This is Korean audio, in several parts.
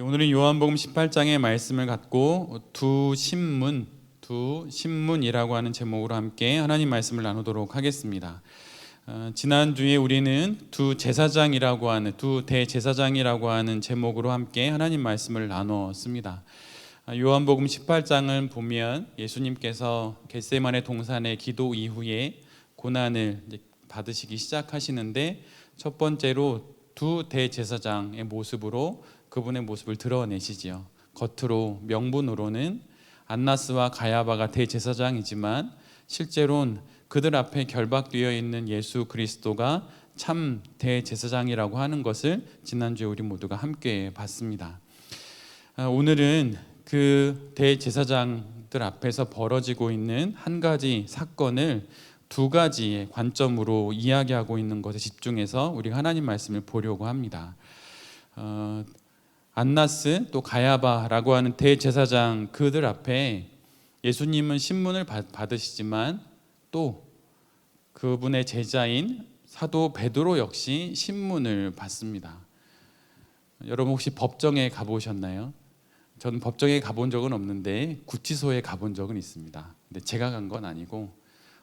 오늘은 요한복음 18장의 말씀을 갖고 두 신문이라고 하는 제목으로 함께 하나님 말씀을 나누도록 하겠습니다. 지난주에 우리는 두 대제사장이라고 하는 제목으로 함께 하나님 말씀을 나누었습니다. 요한복음 18장을 보면 예수님께서 겟세마네 동산의 기도 이후에 고난을 받으시기 시작하시는데, 첫 번째로 두 대제사장의 모습으로 그분의 모습을 드러내시지요. 겉으로 명분으로는 안나스와 가야바가 대제사장이지만 실제로는 그들 앞에 결박되어 있는 예수 그리스도가 참 대제사장이라고 하는 것을 지난주에 우리 모두가 함께 봤습니다. 오늘은 그 대제사장들 앞에서 벌어지고 있는 한 가지 사건을 두 가지의 관점으로 이야기하고 있는 것에 집중해서 우리가 하나님 말씀을 보려고 합니다. 안나스 또 가야바라고 하는 대제사장, 그들 앞에 예수님은 신문을 받으시지만 또 그분의 제자인 사도 베드로 역시 신문을 받습니다. 여러분 혹시 법정에 가보셨나요? 저는 법정에 가본 적은 없는데 구치소에 가본 적은 있습니다. 근데 제가 간 건 아니고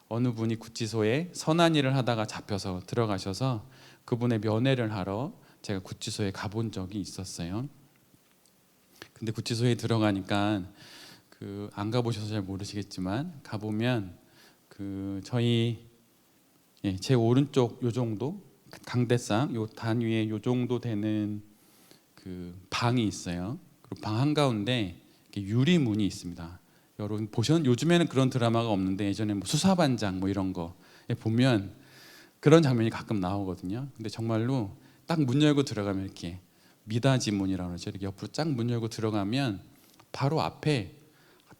어느 분이 구치소에 선한 일을 하다가 잡혀서 들어가셔서 그분의 면회를 하러 제가 구치소에 가본 적이 있었어요. 근데 구치소에 들어가니까 안 가보셔서 잘 모르시겠지만 가보면 저희 제 오른쪽 요 정도 강대상 요 단 위에 요 정도 되는 방이 있어요. 그리고 방 한가운데 유리문이 있습니다. 여러분 요즘에는 그런 드라마가 없는데 예전에 수사반장 이런 거 보면 그런 장면이 가끔 나오거든요. 근데 정말로 딱 문 열고 들어가면 이렇게 미닫이 문이라고 그러죠. 이렇게 옆으로 쫙 문 열고 들어가면 바로 앞에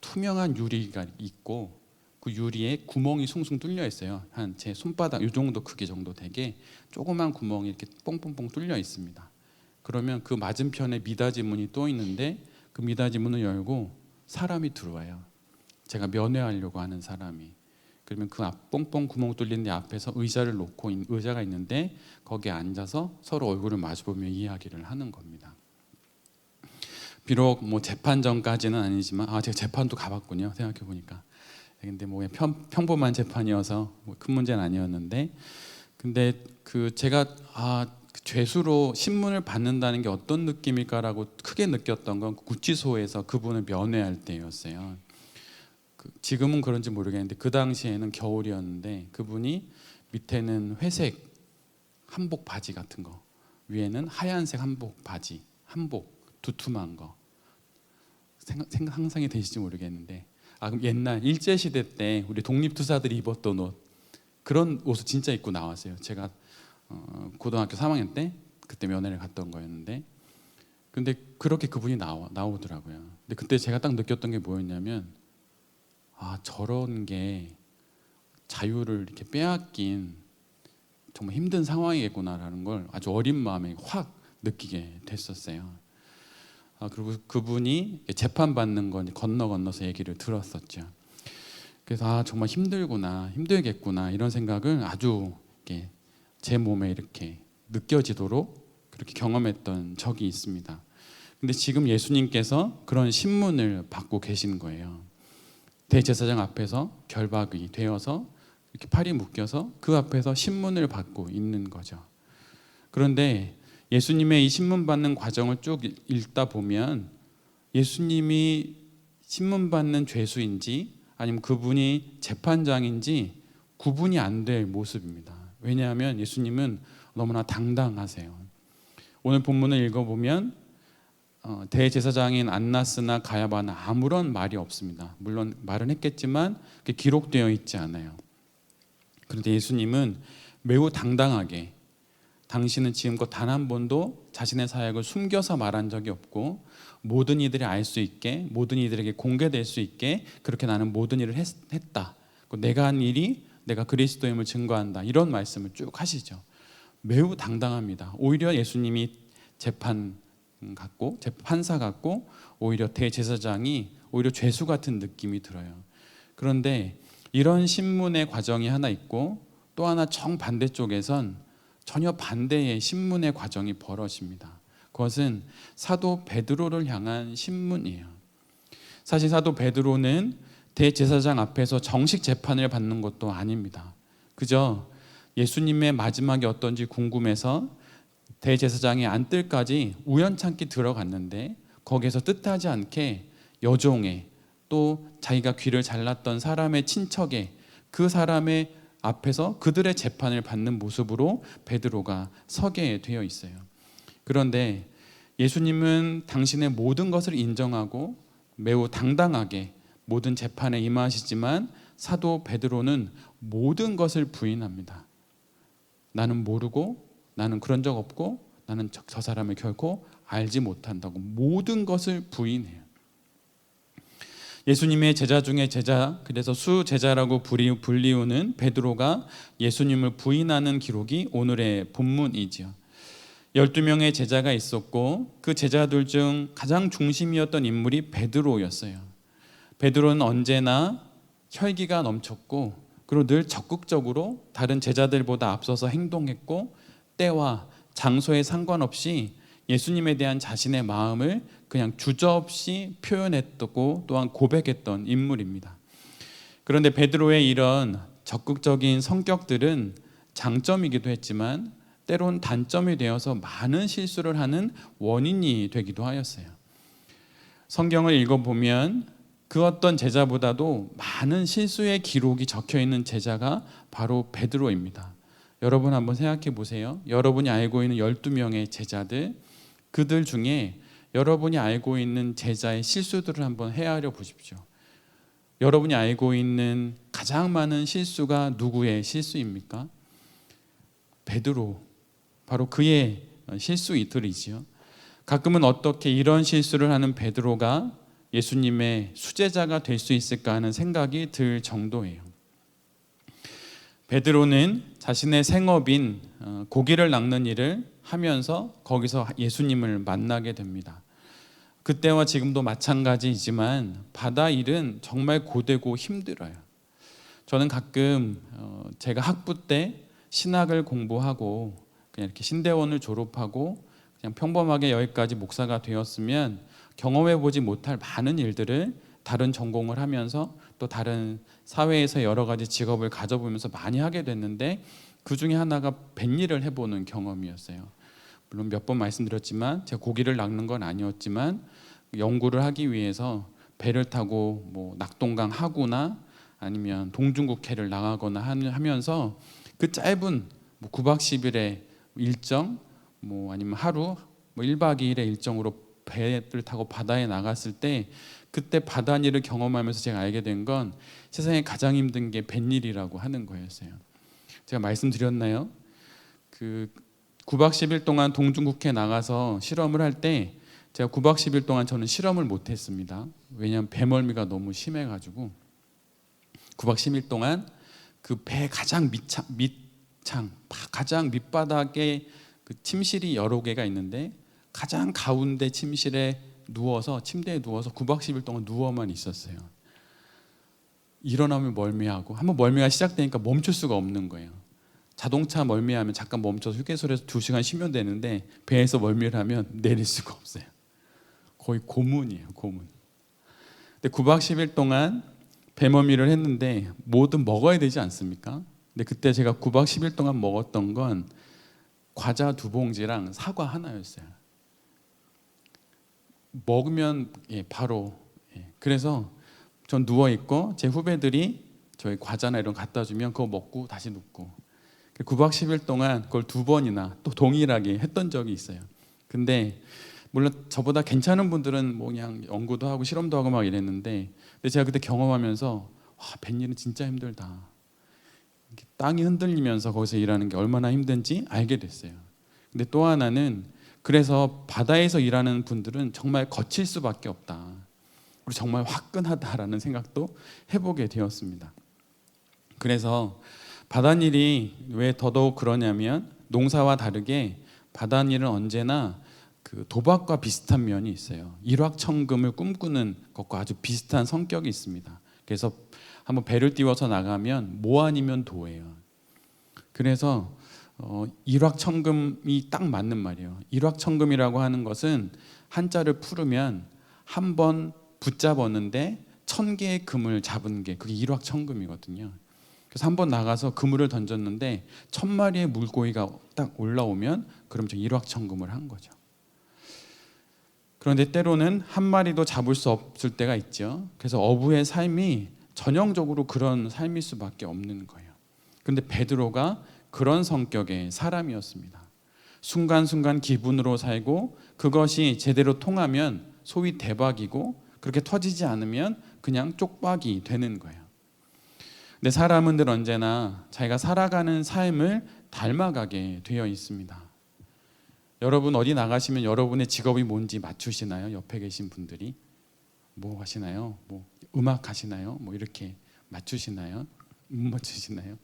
투명한 유리가 있고 그 유리에 구멍이 숭숭 뚫려 있어요. 한 제 손바닥 이 정도 크기 정도 되게 조그만 구멍이 이렇게 뽕뽕뽕 뚫려 있습니다. 그러면 그 맞은편에 미닫이 문이 또 있는데 그 미닫이 문을 열고 사람이 들어와요. 제가 면회하려고 하는 사람이. 그러면 그 앞 뽕뽕 구멍 뚫린 데 앞에서 의자를 놓고 의자가 있는데 거기에 앉아서 서로 얼굴을 마주보며 이야기를 하는 겁니다. 비록 재판정까지는 아니지만 제가 재판도 가봤군요. 생각해 보니까. 근데 평범한 재판이어서 큰 문제는 아니었는데, 근데 제가 죄수로 신문을 받는다는 게 어떤 느낌일까라고 크게 느꼈던 건 구치소에서 그분을 면회할 때였어요. 지금은 그런지 모르겠는데 그 당시에는 겨울이었는데 그분이 밑에는 회색 한복 바지 같은 거, 위에는 하얀색 한복 바지, 한복 두툼한 거 상상이 되실지 모르겠는데, 그럼 옛날 일제시대 때 우리 독립투사들이 입었던 옷, 그런 옷을 진짜 입고 나왔어요. 제가 고등학교 3학년 때 그때 면회를 갔던 거였는데, 근데 그렇게 그분이 나오더라고요. 근데 그때 제가 딱 느꼈던 게 뭐였냐면, 저런 게 자유를 이렇게 빼앗긴 정말 힘든 상황이겠구나라는 걸 아주 어린 마음에 확 느끼게 됐었어요. 그리고 그분이 재판받는 건 건너서 얘기를 들었었죠. 그래서 정말 힘들겠구나 이런 생각을 아주 이렇게 제 몸에 이렇게 느껴지도록 그렇게 경험했던 적이 있습니다. 근데 지금 예수님께서 그런 신문을 받고 계신 거예요. 대제사장 앞에서 결박이 되어서 이렇게 팔이 묶여서 그 앞에서 신문을 받고 있는 거죠. 그런데 예수님의 이 신문 받는 과정을 쭉 읽다 보면 예수님이 신문 받는 죄수인지 아니면 그분이 재판장인지 구분이 안 될 모습입니다. 왜냐하면 예수님은 너무나 당당하세요. 오늘 본문을 읽어보면 대제사장인 안나스나 가야바나 아무런 말이 없습니다. 물론 말은 했겠지만 그게 기록되어 있지 않아요. 그런데 예수님은 매우 당당하게, 당신은 지금껏 단 한 번도 자신의 사역을 숨겨서 말한 적이 없고 모든 이들이 알 수 있게, 모든 이들에게 공개될 수 있게 그렇게 나는 모든 일을 했다. 내가 한 일이 내가 그리스도임을 증거한다. 이런 말씀을 쭉 하시죠. 매우 당당합니다. 오히려 예수님이 재판사 같고 오히려 대제사장이 오히려 죄수 같은 느낌이 들어요. 그런데 이런 신문의 과정이 하나 있고 또 하나 정반대쪽에선 전혀 반대의 신문의 과정이 벌어집니다. 그것은 사도 베드로를 향한 신문이에요. 사실 사도 베드로는 대제사장 앞에서 정식 재판을 받는 것도 아닙니다. 그저 예수님의 마지막이 어떤지 궁금해서 대제사장의 안뜰까지 우연찮게 들어갔는데, 거기에서 뜻하지 않게 여종의, 또 자기가 귀를 잘랐던 사람의 친척의, 그 사람의 앞에서 그들의 재판을 받는 모습으로 베드로가 서게 되어 있어요. 그런데 예수님은 당신의 모든 것을 인정하고 매우 당당하게 모든 재판에 임하시지만, 사도 베드로는 모든 것을 부인합니다. 나는 모르고, 나는 그런 적 없고, 나는 저 사람을 결코 알지 못한다고 모든 것을 부인해요. 예수님의 제자 중에 제자, 그래서 수제자라고 불리우는 베드로가 예수님을 부인하는 기록이 오늘의 본문이지요. 12명의 제자가 있었고 그 제자들 중 가장 중심이었던 인물이 베드로였어요. 베드로는 언제나 혈기가 넘쳤고, 그리고 늘 적극적으로 다른 제자들보다 앞서서 행동했고, 때와 장소에 상관없이 예수님에 대한 자신의 마음을 그냥 주저없이 표현했고 또한 고백했던 인물입니다. 그런데 베드로의 이런 적극적인 성격들은 장점이기도 했지만 때론 단점이 되어서 많은 실수를 하는 원인이 되기도 하였어요. 성경을 읽어보면 그 어떤 제자보다도 많은 실수의 기록이 적혀있는 제자가 바로 베드로입니다. 여러분 한번 생각해 보세요. 여러분이 알고 있는 12명의 제자들, 그들 중에 여러분이 알고 있는 제자의 실수들을 한번 헤아려 보십시오. 여러분이 알고 있는 가장 많은 실수가 누구의 실수입니까? 베드로, 바로 그의 실수이들이지요. 가끔은 어떻게 이런 실수를 하는 베드로가 예수님의 수제자가 될 수 있을까 하는 생각이 들 정도예요. 베드로는 자신의 생업인 고기를 낚는 일을 하면서 거기서 예수님을 만나게 됩니다. 그때와 지금도 마찬가지이지만 바다 일은 정말 고되고 힘들어요. 저는 가끔 제가 학부 때 신학을 공부하고 그냥 이렇게 신대원을 졸업하고 그냥 평범하게 여기까지 목사가 되었으면 경험해보지 못할 많은 일들을 다른 전공을 하면서 또 다른 사회에서 여러 가지 직업을 가져보면서 많이 하게 됐는데, 그 중에 하나가 뱃일을 해보는 경험이었어요. 물론 몇 번 말씀드렸지만 제가 고기를 낚는 건 아니었지만 연구를 하기 위해서 배를 타고 뭐 낙동강 하구나 아니면 동중국해를 나가거나 하면서 그 짧은 뭐 9박 10일의 일정, 뭐 아니면 하루 뭐 1박 2일의 일정으로 배를 타고 바다에 나갔을 때, 그때 바다일을 경험하면서 제가 알게 된 건 세상에 가장 힘든 게 뱃일이라고 하는 거였어요. 제가 말씀드렸나요? 그 9박 10일 동안 동중국해 나가서 실험을 할 때 제가 9박 10일 동안 저는 실험을 못했습니다. 왜냐하면 배멀미가 너무 심해가지고 9박 10일 동안 그 배 가장 밑창 가장 밑바닥에 그 침실이 여러 개가 있는데 가장 가운데 침대에 누워서 9박 10일 동안 누워만 있었어요. 일어나면 멀미하고, 한번 멀미가 시작되니까 멈출 수가 없는 거예요. 자동차 멀미하면 잠깐 멈춰서 휴게소에서 2시간 쉬면 되는데 배에서 멀미를 하면 내릴 수가 없어요. 거의 고문이에요, 고문. 근데 9박 10일 동안 배멀미를 했는데 뭐든 먹어야 되지 않습니까? 근데 그때 제가 9박 10일 동안 먹었던 건 과자 2봉지랑 사과 하나였어요. 먹으면 바로 그래서 전 누워있고 제 후배들이 저희 과자나 이런 거 갖다 주면 그거 먹고 다시 눕고, 9박 10일 동안 그걸 2번이나 또 동일하게 했던 적이 있어요. 근데 물론 저보다 괜찮은 분들은 뭐 그냥 연구도 하고 실험도 하고 막 이랬는데, 근데 제가 그때 경험하면서 와, 뱃일은 진짜 힘들다. 땅이 흔들리면서 거기서 일하는 게 얼마나 힘든지 알게 됐어요. 근데 또 하나는, 그래서 바다에서 일하는 분들은 정말 거칠 수밖에 없다. 그리고 정말 화끈하다라는 생각도 해보게 되었습니다. 그래서 바다일이 왜 더더욱 그러냐면, 농사와 다르게 바다일은 언제나 그 도박과 비슷한 면이 있어요. 일확천금을 꿈꾸는 것과 아주 비슷한 성격이 있습니다. 그래서 한번 배를 띄워서 나가면 뭐 아니면 도예요. 그래서 일확천금이 딱 맞는 말이에요. 일확천금이라고 하는 것은 한자를 풀으면 한 번 붙잡았는데 1000개의 금을 잡은 게 그게 일확천금이거든요. 그래서 한 번 나가서 그물을 던졌는데 1000마리의 물고기가 딱 올라오면 그럼 저 일확천금을 한 거죠. 그런데 때로는 한 마리도 잡을 수 없을 때가 있죠. 그래서 어부의 삶이 전형적으로 그런 삶일 수밖에 없는 거예요. 그런데 베드로가 그런 성격의 사람이었습니다. 순간순간 기분으로 살고 그것이 제대로 통하면 소위 대박이고 그렇게 터지지 않으면 그냥 쪽박이 되는 거예요. 근데 사람은 늘 언제나 자기가 살아가는 삶을 닮아가게 되어 있습니다. 여러분 어디 나가시면 여러분의 직업이 뭔지 맞추시나요? 옆에 계신 분들이 뭐 하시나요? 뭐 음악 하시나요? 뭐 이렇게 맞추시나요? 못 맞추시나요?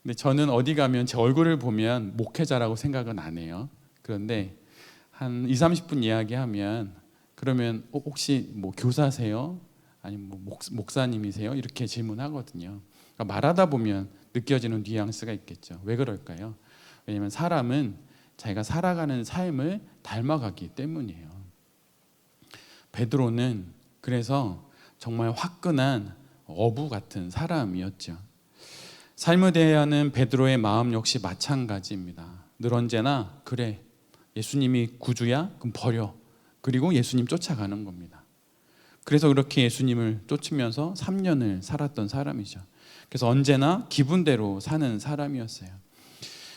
근데 저는 어디 가면 제 얼굴을 보면 목회자라고 생각은 안 해요. 그런데 한 2, 30분 이야기하면 그러면 혹시 뭐 교사세요? 아니면 뭐 목사님이세요? 이렇게 질문하거든요. 그러니까 말하다 보면 느껴지는 뉘앙스가 있겠죠. 왜 그럴까요? 왜냐하면 사람은 자기가 살아가는 삶을 닮아가기 때문이에요. 베드로는 그래서 정말 화끈한 어부 같은 사람이었죠. 삶을 대하는 베드로의 마음 역시 마찬가지입니다. 늘 언제나 그래 예수님이 구주야? 그럼 버려. 그리고 예수님 쫓아가는 겁니다. 그래서 그렇게 예수님을 쫓으면서 3년을 살았던 사람이죠. 그래서 언제나 기분대로 사는 사람이었어요.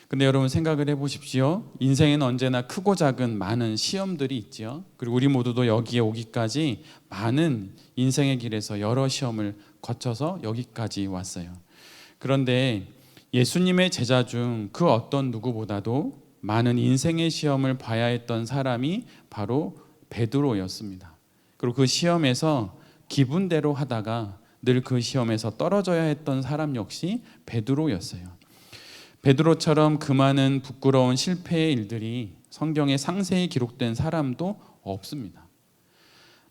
근데 여러분 생각을 해보십시오. 인생에는 언제나 크고 작은 많은 시험들이 있죠. 그리고 우리 모두도 여기에 오기까지 많은 인생의 길에서 여러 시험을 거쳐서 여기까지 왔어요. 그런데 예수님의 제자 중 그 어떤 누구보다도 많은 인생의 시험을 봐야 했던 사람이 바로 베드로였습니다. 그리고 그 시험에서 기분대로 하다가 늘 그 시험에서 떨어져야 했던 사람 역시 베드로였어요. 베드로처럼 그 많은 부끄러운 실패의 일들이 성경에 상세히 기록된 사람도 없습니다.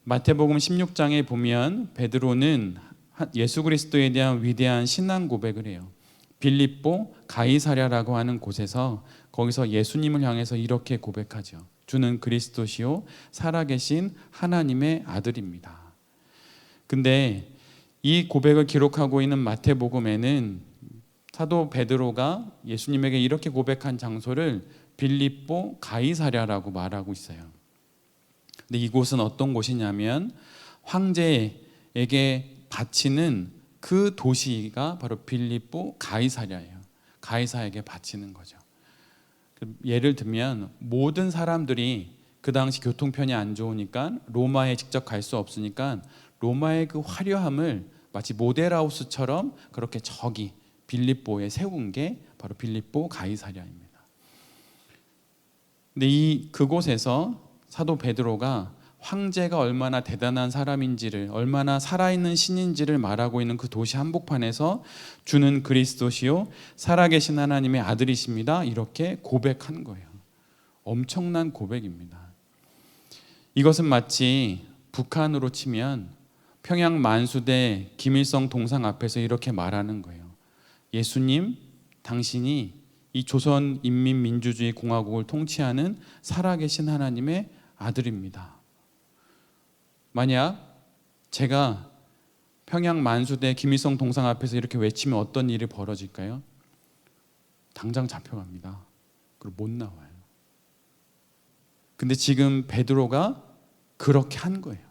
마태복음 16장에 보면 베드로는 예수 그리스도에 대한 위대한 신앙 고백을 해요. 빌립보 가이사랴라고 하는 곳에서 거기서 예수님을 향해서 이렇게 고백하죠. 주는 그리스도시요 살아계신 하나님의 아들입니다. 근데 이 고백을 기록하고 있는 마태복음에는 사도 베드로가 예수님에게 이렇게 고백한 장소를 빌립보 가이사랴라고 말하고 있어요. 근데 이곳은 어떤 곳이냐면 황제에게 바치는 그 도시가 바로 빌립보 가이사랴예요. 가이사에게 바치는 거죠. 예를 들면 모든 사람들이 그 당시 교통편이 안 좋으니까 로마에 직접 갈 수 없으니까 로마의 그 화려함을 마치 모델하우스처럼 그렇게 저기 빌립보에 세운 게 바로 빌립보 가이사랴입니다. 근데 그곳에서 사도 베드로가 황제가 얼마나 대단한 사람인지를, 얼마나 살아있는 신인지를 말하고 있는 그 도시 한복판에서 주는 그리스도시요 살아계신 하나님의 아들이십니다. 이렇게 고백한 거예요. 엄청난 고백입니다. 이것은 마치 북한으로 치면 평양 만수대 김일성 동상 앞에서 이렇게 말하는 거예요. 예수님, 당신이 이 조선인민민주주의 공화국을 통치하는 살아계신 하나님의 아들입니다. 만약 제가 평양 만수대 김일성 동상 앞에서 이렇게 외치면 어떤 일이 벌어질까요? 당장 잡혀갑니다. 그리고 못 나와요. 근데 지금 베드로가 그렇게 한 거예요.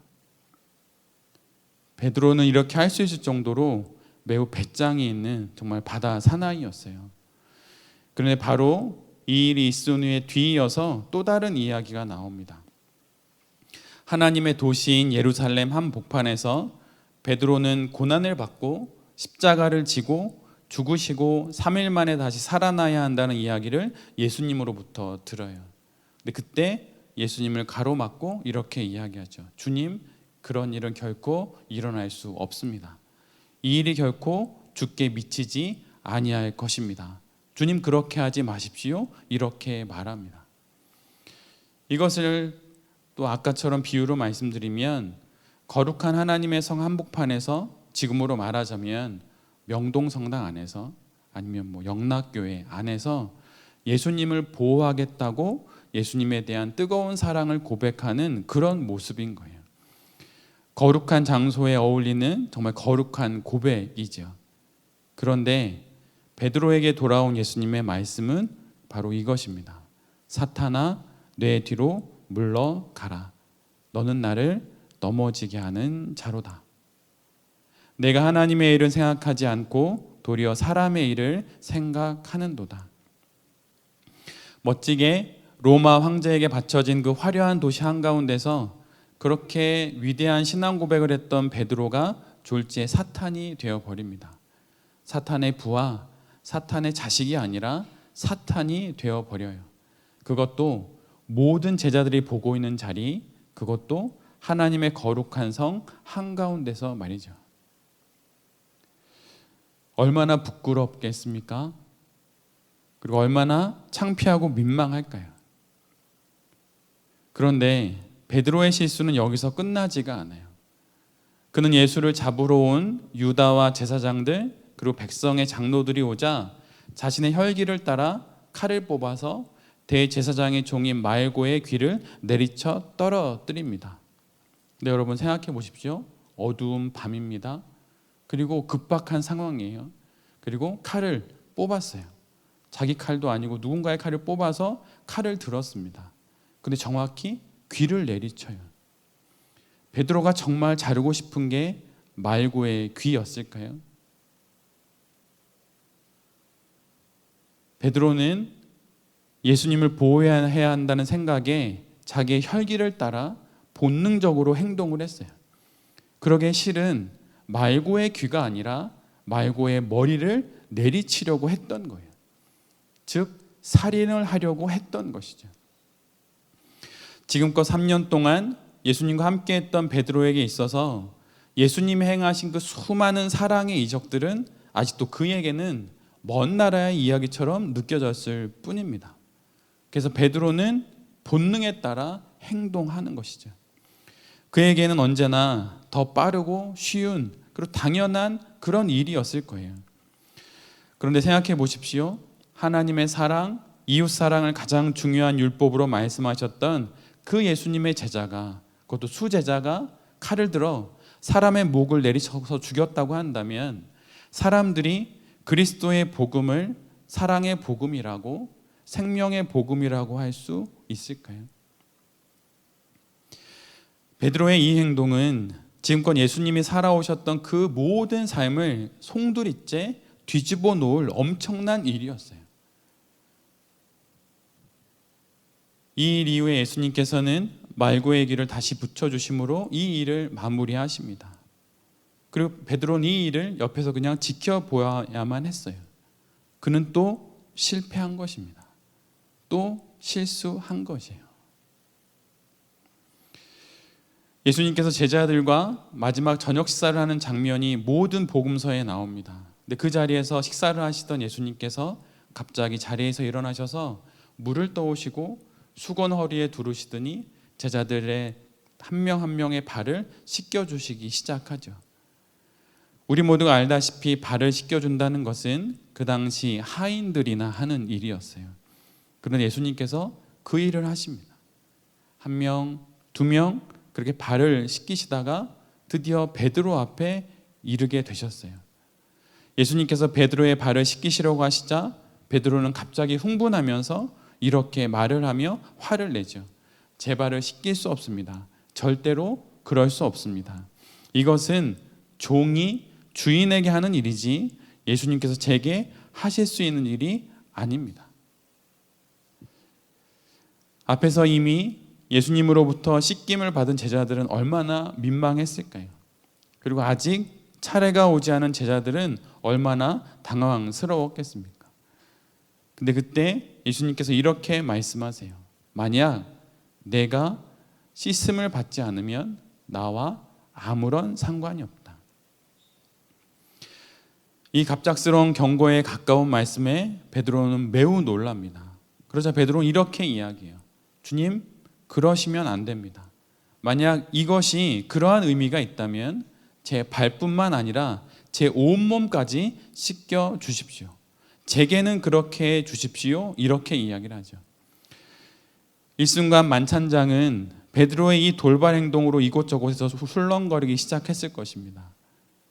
베드로는 이렇게 할 수 있을 정도로 매우 배짱이 있는 정말 바다 사나이였어요. 그런데 바로 이 일이 있은 후에 뒤이어서 또 다른 이야기가 나옵니다. 하나님의 도시인 예루살렘 한복판에서 베드로는 고난을 받고 십자가를 지고 죽으시고 3일 만에 다시 살아나야 한다는 이야기를 예수님으로부터 들어요. 근데 그때 예수님을 가로막고 이렇게 이야기하죠. 주님, 그런 일은 결코 일어날 수 없습니다. 이 일이 결코 주께 미치지 아니할 것입니다. 주님 그렇게 하지 마십시오. 이렇게 말합니다. 이것을 또 아까처럼 비유로 말씀드리면 거룩한 하나님의 성 한복판에서 지금으로 말하자면 명동성당 안에서 아니면 영락교회 안에서 예수님을 보호하겠다고 예수님에 대한 뜨거운 사랑을 고백하는 그런 모습인 거예요. 거룩한 장소에 어울리는 정말 거룩한 고백이죠. 그런데 베드로에게 돌아온 예수님의 말씀은 바로 이것입니다. 사탄아, 내 뒤로 물러가라. 너는 나를 넘어지게 하는 자로다. 내가 하나님의 일을 생각하지 않고 도리어 사람의 일을 생각하는도다. 멋지게 로마 황제에게 바쳐진 그 화려한 도시 한가운데서 그렇게 위대한 신앙 고백을 했던 베드로가 졸지에 사탄이 되어버립니다. 사탄의 부하, 사탄의 자식이 아니라 사탄이 되어버려요. 그것도 모든 제자들이 보고 있는 자리, 그것도 하나님의 거룩한 성 한가운데서 말이죠. 얼마나 부끄럽겠습니까? 그리고 얼마나 창피하고 민망할까요? 그런데 베드로의 실수는 여기서 끝나지가 않아요. 그는 예수를 잡으러 온 유다와 제사장들 그리고 백성의 장로들이 오자 자신의 혈기를 따라 칼을 뽑아서 대제사장의 종인 말고의 귀를 내리쳐 떨어뜨립니다. 근데 여러분 생각해 보십시오. 어두운 밤입니다. 그리고 급박한 상황이에요. 그리고 칼을 뽑았어요. 자기 칼도 아니고 누군가의 칼을 뽑아서 칼을 들었습니다. 근데 정확히 귀를 내리쳐요. 베드로가 정말 자르고 싶은 게 말고의 귀였을까요? 베드로는 예수님을 보호해야 한다는 생각에 자기의 혈기를 따라 본능적으로 행동을 했어요. 그러게 실은 말고의 귀가 아니라 말고의 머리를 내리치려고 했던 거예요. 즉 살인을 하려고 했던 것이죠. 지금껏 3년 동안 예수님과 함께 했던 베드로에게 있어서 예수님이 행하신 그 수많은 사랑의 이적들은 아직도 그에게는 먼 나라의 이야기처럼 느껴졌을 뿐입니다. 그래서 베드로는 본능에 따라 행동하는 것이죠. 그에게는 언제나 더 빠르고 쉬운 그리고 당연한 그런 일이었을 거예요. 그런데 생각해 보십시오. 하나님의 사랑, 이웃 사랑을 가장 중요한 율법으로 말씀하셨던 그 예수님의 제자가, 그것도 수제자가 칼을 들어 사람의 목을 내리쳐서 죽였다고 한다면 사람들이 그리스도의 복음을 사랑의 복음이라고 생명의 복음이라고 할 수 있을까요? 베드로의 이 행동은 지금껏 예수님이 살아오셨던 그 모든 삶을 송두리째 뒤집어 놓을 엄청난 일이었어요. 이 일 이후에 예수님께서는 말고의 귀를 다시 붙여주심으로 이 일을 마무리하십니다. 그리고 베드로는 이 일을 옆에서 그냥 지켜보아야만 했어요. 그는 또 실패한 것입니다. 또 실수한 것이에요. 예수님께서 제자들과 마지막 저녁 식사를 하는 장면이 모든 복음서에 나옵니다. 근데 그 자리에서 식사를 하시던 예수님께서 갑자기 자리에서 일어나셔서 물을 떠오시고 수건 허리에 두르시더니 제자들의 한 명 한 명의 발을 씻겨주시기 시작하죠. 우리 모두가 알다시피 발을 씻겨준다는 것은 그 당시 하인들이나 하는 일이었어요. 그런데 예수님께서 그 일을 하십니다. 한 명, 두 명 그렇게 발을 씻기시다가 드디어 베드로 앞에 이르게 되셨어요. 예수님께서 베드로의 발을 씻기시려고 하시자 베드로는 갑자기 흥분하면서 이렇게 말을 하며 화를 내죠. 제 발을 씻길 수 없습니다. 절대로 그럴 수 없습니다. 이것은 종이 주인에게 하는 일이지 예수님께서 제게 하실 수 있는 일이 아닙니다. 앞에서 이미 예수님으로부터 씻김을 받은 제자들은 얼마나 민망했을까요? 그리고 아직 차례가 오지 않은 제자들은 얼마나 당황스러웠겠습니까? 근데 그때 예수님께서 이렇게 말씀하세요. 만약 내가 씻음을 받지 않으면 나와 아무런 상관이 없다. 이 갑작스러운 경고에 가까운 말씀에 베드로는 매우 놀랍니다. 그러자 베드로는 이렇게 이야기해요. 주님, 그러시면 안 됩니다. 만약 이것이 그러한 의미가 있다면 제 발뿐만 아니라 제 온몸까지 씻겨 주십시오. 제게는 그렇게 해 주십시오. 이렇게 이야기를 하죠. 일순간 만찬장은 베드로의 이 돌발 행동으로 이곳저곳에서 술렁거리기 시작했을 것입니다.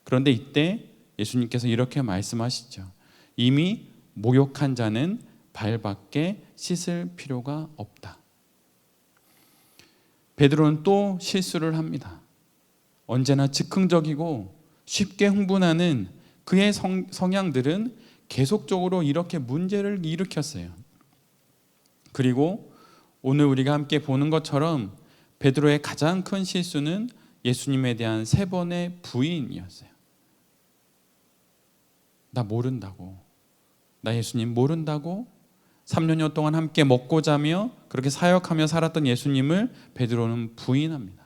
그런데 이때 예수님께서 이렇게 말씀하시죠. 이미 목욕한 자는 발밖에 씻을 필요가 없다. 베드로는 또 실수를 합니다. 언제나 즉흥적이고 쉽게 흥분하는 그의 성향들은 계속적으로 이렇게 문제를 일으켰어요. 그리고 오늘 우리가 함께 보는 것처럼 베드로의 가장 큰 실수는 예수님에 대한 3번의 부인이었어요. 나 모른다고. 나 예수님 모른다고. 3년여 동안 함께 먹고 자며 그렇게 사역하며 살았던 예수님을 베드로는 부인합니다.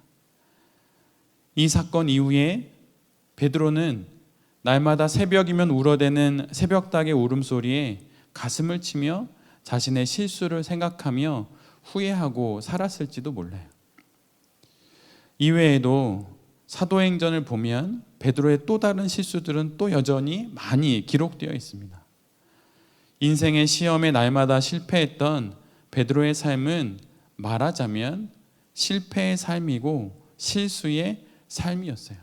이 사건 이후에 베드로는 날마다 새벽이면 울어대는 새벽닭의 울음소리에 가슴을 치며 자신의 실수를 생각하며 후회하고 살았을지도 몰라요. 이외에도 사도행전을 보면 베드로의 또 다른 실수들은 또 여전히 많이 기록되어 있습니다. 인생의 시험에 날마다 실패했던 베드로의 삶은 말하자면 실패의 삶이고 실수의 삶이었어요.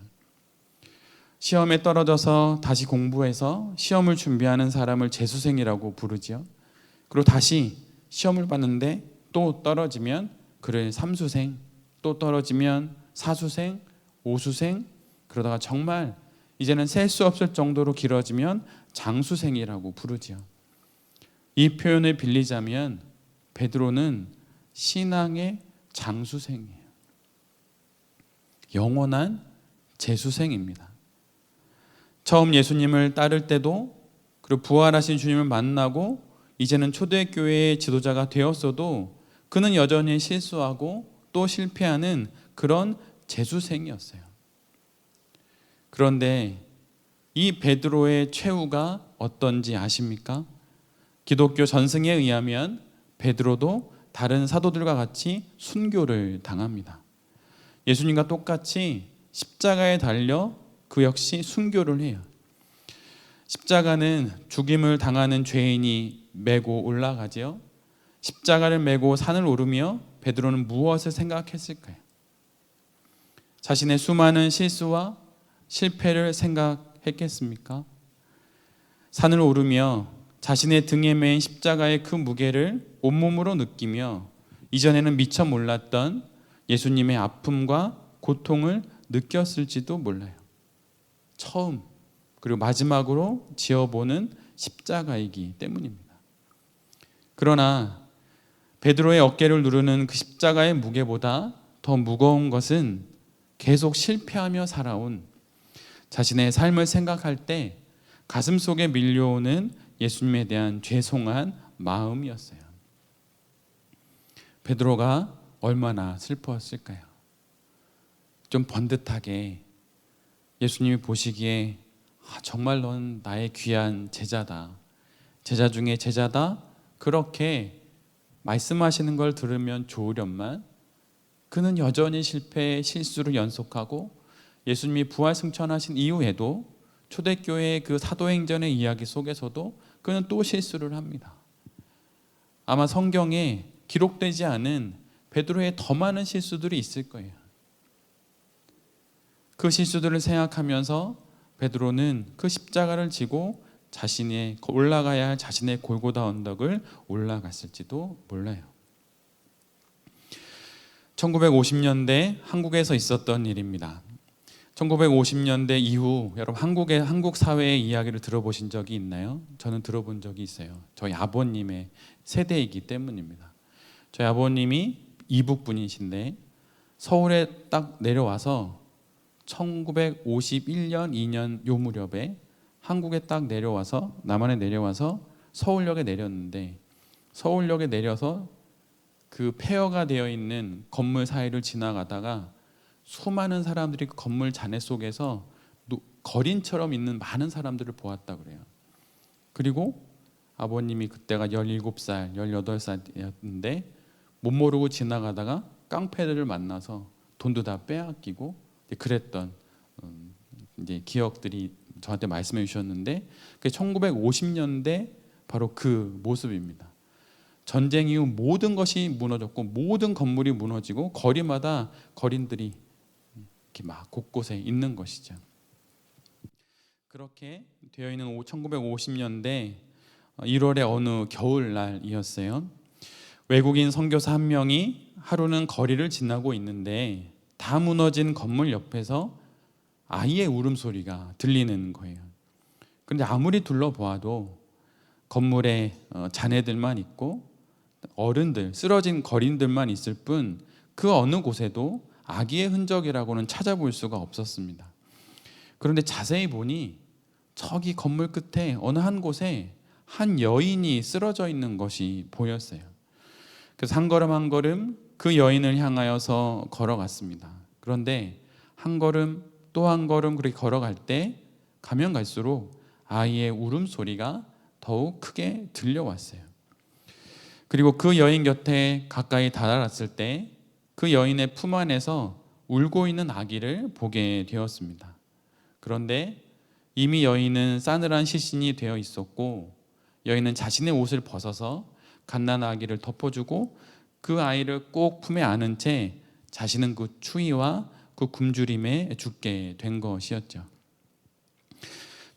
시험에 떨어져서 다시 공부해서 시험을 준비하는 사람을 재수생이라고 부르지요. 그리고 다시 시험을 봤는데 또 떨어지면 그를 삼수생, 또 떨어지면 사수생, 오수생, 그러다가 정말 이제는 셀 수 없을 정도로 길어지면 장수생이라고 부르지요. 이 표현을 빌리자면 베드로는 신앙의 장수생이에요. 영원한 재수생입니다. 처음 예수님을 따를 때도 그리고 부활하신 주님을 만나고 이제는 초대교회의 지도자가 되었어도 그는 여전히 실수하고 또 실패하는 그런 재수생이었어요. 그런데 이 베드로의 최후가 어떤지 아십니까? 기독교 전승에 의하면 베드로도 다른 사도들과 같이 순교를 당합니다. 예수님과 똑같이 십자가에 달려 그 역시 순교를 해요. 십자가는 죽임을 당하는 죄인이 메고 올라가지요. 십자가를 메고 산을 오르며 베드로는 무엇을 생각했을까요? 자신의 수많은 실수와 실패를 생각했겠습니까? 산을 오르며 자신의 등에 매인 십자가의 그 무게를 온몸으로 느끼며 이전에는 미처 몰랐던 예수님의 아픔과 고통을 느꼈을지도 몰라요. 처음 그리고 마지막으로 지어보는 십자가이기 때문입니다. 그러나 베드로의 어깨를 누르는 그 십자가의 무게보다 더 무거운 것은 계속 실패하며 살아온 자신의 삶을 생각할 때 가슴속에 밀려오는 예수님에 대한 죄송한 마음이었어요. 베드로가 얼마나 슬퍼했을까요? 좀 번듯하게 예수님이 보시기에 정말 넌 나의 귀한 제자다. 제자 중에 제자다. 그렇게 말씀하시는 걸 들으면 좋으련만 그는 여전히 실패, 실수를 연속하고 예수님이 부활 승천하신 이후에도 초대교회의 그 사도행전의 이야기 속에서도 그는 또 실수를 합니다. 아마 성경에 기록되지 않은 베드로의 더 많은 실수들이 있을 거예요. 그 실수들을 생각하면서 베드로는 그 십자가를 지고 자신의 올라가야 할 자신의 골고다 언덕을 올라갔을지도 몰라요. 1950년대 한국에서 있었던 일입니다. 1950년대 이후 여러분 한국 사회의 이야기를 들어보신 적이 있나요? 저는 들어본 적이 있어요. 저희 아버님의 세대이기 때문입니다. 저희 아버님이 이북 분이신데 서울에 딱 내려와서 1951년, 2년 요 무렵에 한국에 딱 내려와서 남한에 내려와서 서울역에 내렸는데 서울역에 내려서 그 폐허가 되어 있는 건물 사이를 지나가다가 수많은 사람들이 그 건물 잔해 속에서 거린처럼 있는 많은 사람들을 보았다 그래요. 그리고 아버님이 그때가 17살, 18살이었는데 못 모르고 지나가다가 깡패들을 만나서 돈도 다 빼앗기고 그랬던 이제 기억들이 저한테 말씀해 주셨는데 1950년대 바로 그 모습입니다. 전쟁 이후 모든 것이 무너졌고 모든 건물이 무너지고 거리마다 거린들이 이렇게 막 곳곳에 있는 것이죠. 그렇게 되어 있는 1950년대 1월의 어느 겨울날이었어요. 외국인 선교사 한 명이 하루는 거리를 지나고 있는데 다 무너진 건물 옆에서 아이의 울음소리가 들리는 거예요. 그런데 아무리 둘러보아도 건물에 자네들만 있고 어른들, 쓰러진 거린들만 있을 뿐 그 어느 곳에도 아기의 흔적이라고는 찾아볼 수가 없었습니다. 그런데 자세히 보니 저기 건물 끝에 어느 한 곳에 한 여인이 쓰러져 있는 것이 보였어요. 그래서 한 걸음 한 걸음 그 여인을 향하여서 걸어갔습니다. 그런데 한 걸음 또 한 걸음 그렇게 걸어갈 때 가면 갈수록 아이의 울음소리가 더욱 크게 들려왔어요. 그리고 그 여인 곁에 가까이 다다랐을 때 그 여인의 품 안에서 울고 있는 아기를 보게 되었습니다. 그런데 이미 여인은 싸늘한 시신이 되어 있었고 여인은 자신의 옷을 벗어서 갓난아기를 덮어주고 그 아이를 꼭 품에 안은 채 자신은 그 추위와 그 굶주림에 죽게 된 것이었죠.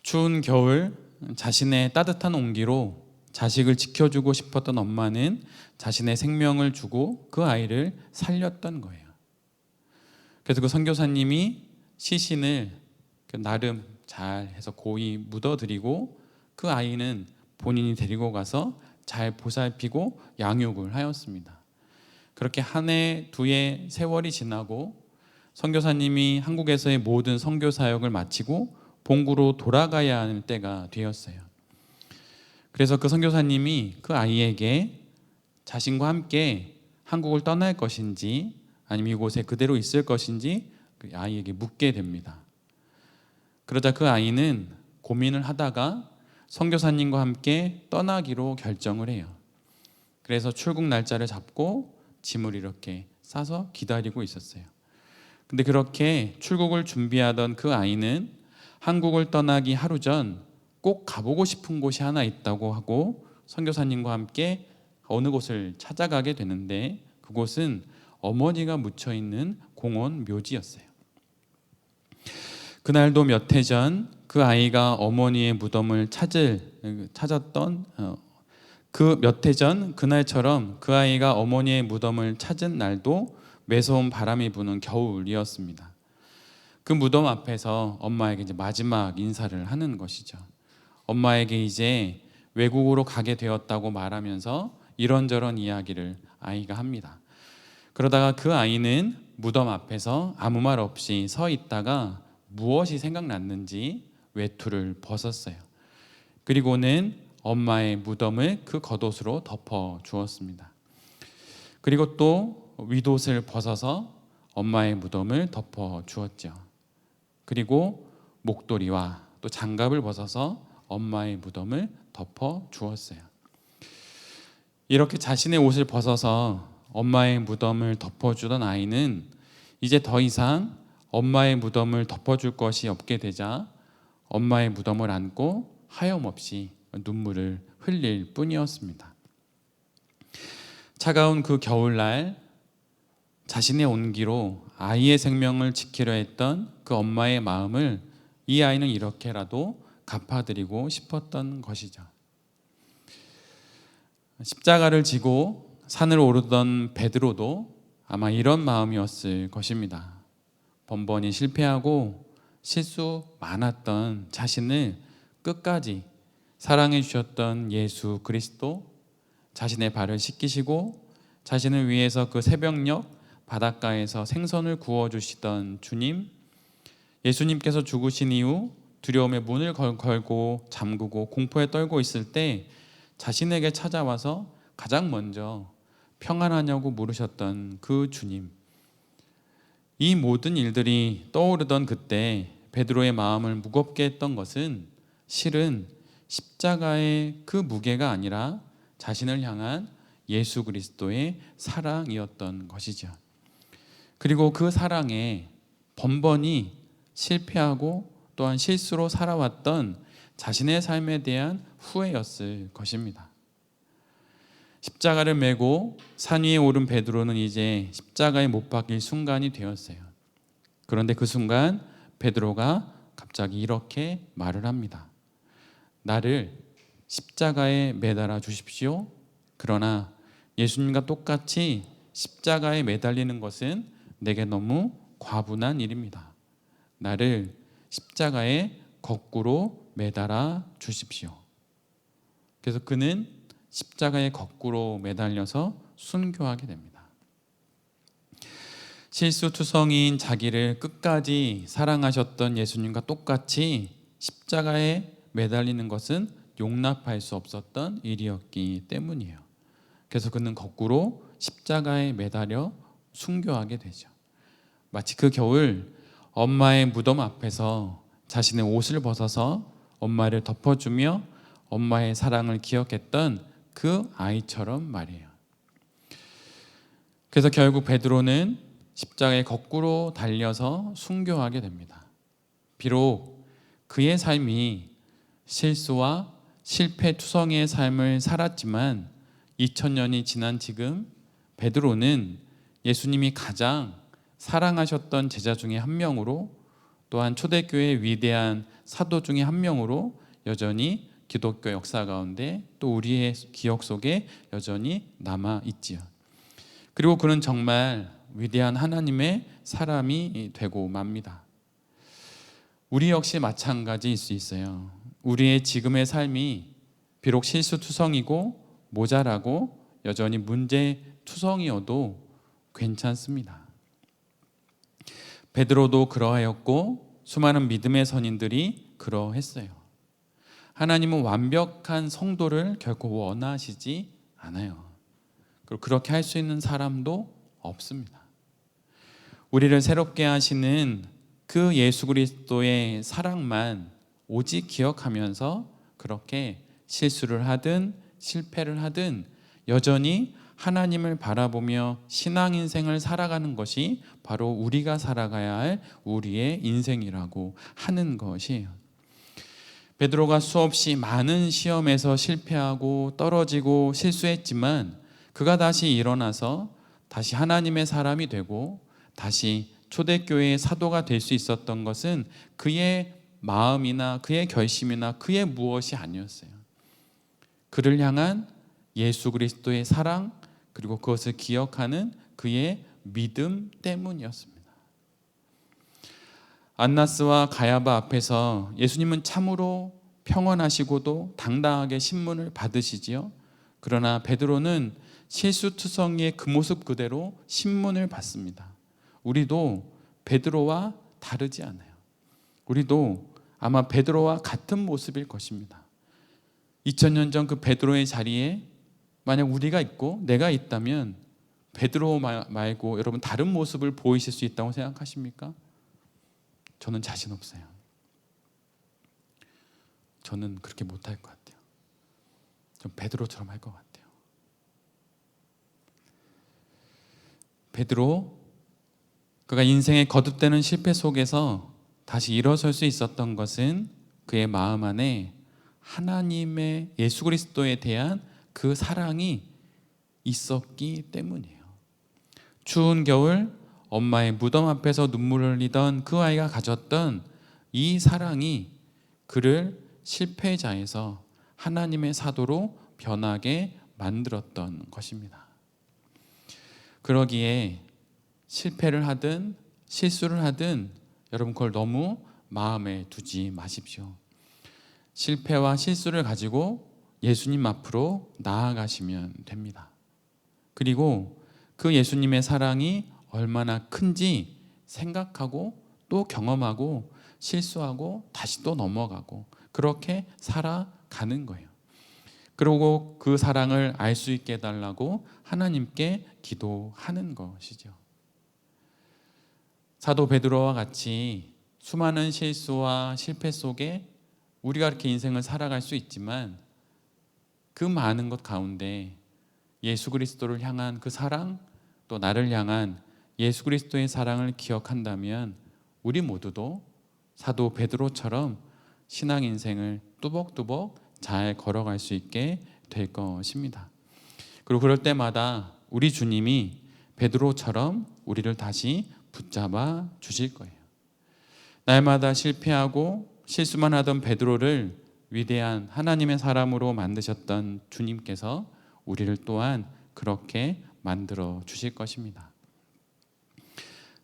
추운 겨울 자신의 따뜻한 온기로 자식을 지켜주고 싶었던 엄마는 자신의 생명을 주고 그 아이를 살렸던 거예요. 그래서 그 선교사님이 시신을 나름 잘 해서 고이 묻어드리고 그 아이는 본인이 데리고 가서 잘 보살피고 양육을 하였습니다. 그렇게 한 해, 두 해 세월이 지나고 선교사님이 한국에서의 모든 선교 사역을 마치고 본국으로 돌아가야 하는 때가 되었어요. 그래서 그 선교사님이 그 아이에게 자신과 함께 한국을 떠날 것인지 아니면 이곳에 그대로 있을 것인지 그 아이에게 묻게 됩니다. 그러자 그 아이는 고민을 하다가 선교사님과 함께 떠나기로 결정을 해요. 그래서 출국 날짜를 잡고 짐을 이렇게 싸서 기다리고 있었어요. 근데 그렇게 출국을 준비하던 그 아이는 한국을 떠나기 하루 전 꼭 가보고 싶은 곳이 하나 있다고 하고 선교사님과 함께 어느 곳을 찾아가게 되는데 그곳은 어머니가 묻혀 있는 공원 묘지였어요. 그날도 몇 해 전 그 아이가 어머니의 무덤을 찾았던 그 몇 해 전 그날처럼 그 아이가 어머니의 무덤을 찾은 날도 매서운 바람이 부는 겨울이었습니다. 그 무덤 앞에서 엄마에게 이제 마지막 인사를 하는 것이죠. 엄마에게 이제 외국으로 가게 되었다고 말하면서 이런저런 이야기를 아이가 합니다. 그러다가 그 아이는 무덤 앞에서 아무 말 없이 서 있다가 무엇이 생각났는지 외투를 벗었어요. 그리고는 엄마의 무덤을 그 겉옷으로 덮어 주었습니다. 그리고 또 윗옷을 벗어서 엄마의 무덤을 덮어 주었죠. 그리고 목도리와 또 장갑을 벗어서 엄마의 무덤을 덮어 주었어요. 이렇게 자신의 옷을 벗어서 엄마의 무덤을 덮어주던 아이는 이제 더 이상 엄마의 무덤을 덮어줄 것이 없게 되자 엄마의 무덤을 안고 하염없이 눈물을 흘릴 뿐이었습니다. 차가운 그 겨울날 자신의 온기로 아이의 생명을 지키려 했던 그 엄마의 마음을 이 아이는 이렇게라도 갚아드리고 싶었던 것이죠. 십자가를 지고 산을 오르던 베드로도 아마 이런 마음이었을 것입니다. 번번이 실패하고 실수 많았던 자신을 끝까지 사랑해 주셨던 예수 그리스도, 자신의 발을 씻기시고 자신을 위해서 그 새벽녘 바닷가에서 생선을 구워주시던 주님, 예수님께서 죽으신 이후 두려움의 문을 걸고 잠그고 공포에 떨고 있을 때 자신에게 찾아와서 가장 먼저 평안하냐고 물으셨던 그 주님, 이 모든 일들이 떠오르던 그때 베드로의 마음을 무겁게 했던 것은 실은 십자가의 그 무게가 아니라 자신을 향한 예수 그리스도의 사랑이었던 것이죠. 그리고 그 사랑에 번번이 실패하고 또한 실수로 살아왔던 자신의 삶에 대한 후회였을 것입니다. 십자가를 메고 산 위에 오른 베드로는 이제 십자가에 못 박힐 순간이 되었어요. 그런데 그 순간 베드로가 갑자기 이렇게 말을 합니다. 나를 십자가에 매달아 주십시오. 그러나 예수님과 똑같이 십자가에 매달리는 것은 내게 너무 과분한 일입니다. 나를 십자가에 거꾸로 매달아 주십시오. 그래서 그는 십자가에 거꾸로 매달려서 순교하게 됩니다. 실수투성이인 자기를 끝까지 사랑하셨던 예수님과 똑같이 십자가에 매달리는 것은 용납할 수 없었던 일이었기 때문이에요. 그래서 그는 거꾸로 십자가에 매달려 순교하게 되죠. 마치 그 겨울 엄마의 무덤 앞에서 자신의 옷을 벗어서 엄마를 덮어주며 엄마의 사랑을 기억했던 그 아이처럼 말이에요. 그래서 결국 베드로는 십자가에 거꾸로 달려서 순교하게 됩니다. 비록 그의 삶이 실수와 실패투성이의 삶을 살았지만 2000년이 지난 지금 베드로는 예수님이 가장 사랑하셨던 제자 중에 한 명으로, 또한 초대교회의 위대한 사도 중에 한 명으로 여전히 기독교 역사 가운데 또 우리의 기억 속에 여전히 남아 있지요. 그리고 그는 정말 위대한 하나님의 사람이 되고 맙니다. 우리 역시 마찬가지일 수 있어요. 우리의 지금의 삶이 비록 실수투성이고 모자라고 여전히 문제투성이어도 괜찮습니다. 베드로도 그러하였고 수많은 믿음의 선인들이 그러했어요. 하나님은 완벽한 성도를 결코 원하시지 않아요. 그리고 그렇게 할 수 있는 사람도 없습니다. 우리를 새롭게 하시는 그 예수 그리스도의 사랑만 오직 기억하면서 그렇게 실수를 하든 실패를 하든 여전히 하나님을 바라보며 신앙 인생을 살아가는 것이 바로 우리가 살아가야 할 우리의 인생이라고 하는 것이에요. 베드로가 수없이 많은 시험에서 실패하고 떨어지고 실수했지만 그가 다시 일어나서 다시 하나님의 사람이 되고 다시 초대교회의 사도가 될 수 있었던 것은 그의 마음이나 그의 결심이나 그의 무엇이 아니었어요. 그를 향한 예수 그리스도의 사랑, 그리고 그것을 기억하는 그의 믿음 때문이었습니다. 안나스와 가야바 앞에서 예수님은 참으로 평온하시고도 당당하게 신문을 받으시지요. 그러나 베드로는 실수투성이의 그 모습 그대로 신문을 받습니다. 우리도 베드로와 다르지 않아요. 우리도 아마 베드로와 같은 모습일 것입니다. 2000년 전 그 베드로의 자리에 만약 우리가 있고 내가 있다면 베드로 말고 여러분 다른 모습을 보이실 수 있다고 생각하십니까? 저는 자신 없어요. 저는 그렇게 못할 것 같아요. 좀 베드로처럼 할 것 같아요. 베드로, 그가 인생의 거듭되는 실패 속에서 다시 일어설 수 있었던 것은 그의 마음 안에 하나님의 예수 그리스도에 대한 그 사랑이 있었기 때문이에요. 추운 겨울 엄마의 무덤 앞에서 눈물을 흘리던 그 아이가 가졌던 이 사랑이 그를 실패자에서 하나님의 사도로 변하게 만들었던 것입니다. 그러기에 실패를 하든 실수를 하든 여러분 그걸 너무 마음에 두지 마십시오. 실패와 실수를 가지고 예수님 앞으로 나아가시면 됩니다. 그리고 그 예수님의 사랑이 얼마나 큰지 생각하고 또 경험하고 실수하고 다시 또 넘어가고 그렇게 살아가는 거예요. 그리고 그 사랑을 알 수 있게 해달라고 하나님께 기도하는 것이죠. 사도 베드로와 같이 수많은 실수와 실패 속에 우리가 이렇게 인생을 살아갈 수 있지만 그 많은 것 가운데 예수 그리스도를 향한 그 사랑, 또 나를 향한 예수 그리스도의 사랑을 기억한다면 우리 모두도 사도 베드로처럼 신앙 인생을 뚜벅뚜벅 잘 걸어갈 수 있게 될 것입니다. 그리고 그럴 때마다 우리 주님이 베드로처럼 우리를 다시 붙잡아 주실 거예요. 날마다 실패하고 실수만 하던 베드로를 위대한 하나님의 사람으로 만드셨던 주님께서 우리를 또한 그렇게 만들어 주실 것입니다.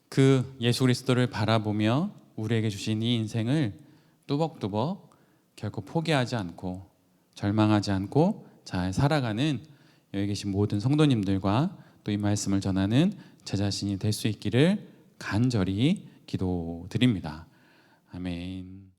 그 예수 그리스도를 바라보며 우리에게 주신 이 인생을 뚜벅뚜벅 결코 포기하지 않고 절망하지 않고 잘 살아가는 여기 계신 모든 성도님들과 또 이 말씀을 전하는 제 자신이 될 수 있기를 간절히 기도드립니다. 아멘.